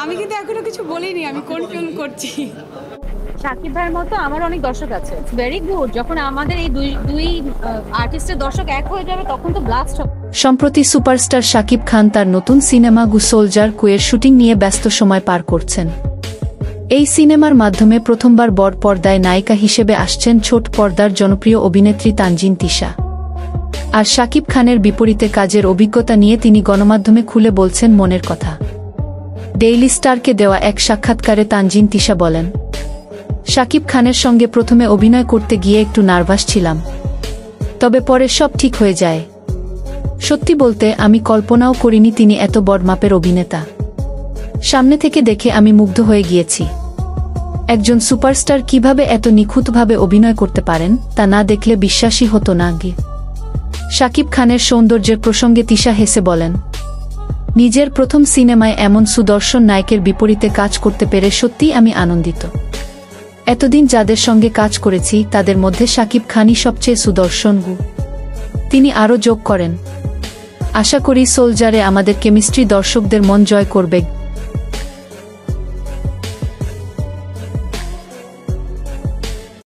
আমি কিন্তু এখনো কিছু বলিনি আমি কোন ফিল্ম করছি। শাকিব ভাইয়ের মতো আমার অনেক দর্শক আছে, ভেরি গুড। যখন আমাদের এই দুই আর্টিস্টের দর্শক এক হয়ে যাবে তখন তো ব্লাস্ট হবে। সম্প্রতি সুপারস্টার শাকিব খান তার নতুন সিনেমা গু সোলজার কুয়ের শুটিং নিয়ে ব্যস্ত সময় পার করছেন। এই সিনেমার মাধ্যমে প্রথমবার বড় পর্দায় নায়িকা হিসেবে আসছেন ছোট পর্দার জনপ্রিয় অভিনেত্রী তানজিন তিশা। আর শাকিব খানের বিপরীতে কাজের অভিজ্ঞতা নিয়ে তিনি গণমাধ্যমে খুলে বলছেন মনের কথা। ডেইলি স্টারকে দেওয়া এক সাক্ষাৎকারে তানজিন তিশা বলেন, শাকিব খানের সঙ্গে প্রথমে অভিনয় করতে গিয়ে একটু নার্ভাস ছিলাম, তবে পরে সব ঠিক হয়ে যায়। সত্যি বলতে আমি কল্পনাও করিনি তিনি এত বড় মাপের অভিনেতা। সামনে থেকে দেখে আমি মুগ্ধ হয়ে গিয়েছি। একজন সুপারস্টার কিভাবে এত নিখুঁতভাবে অভিনয় করতে পারেন তা না দেখলে বিশ্বাসই হতো না। শাকিব খানের সৌন্দর্যের প্রসঙ্গে তিশা হেসে বলেন, নিজের প্রথম সিনেমায় এমন সুদর্শন নায়কের বিপরীতে কাজ করতে পেরে সত্যিই আমি আনন্দিত। এতদিন যাদের সঙ্গে কাজ করেছি তাদের মধ্যে শাকিব খানই সবচেয়ে সুদর্শন। তিনি আরও যোগ করেন, আশা করি সোলজারে আমাদের কেমিস্ট্রি দর্শকদের মন জয় করবে।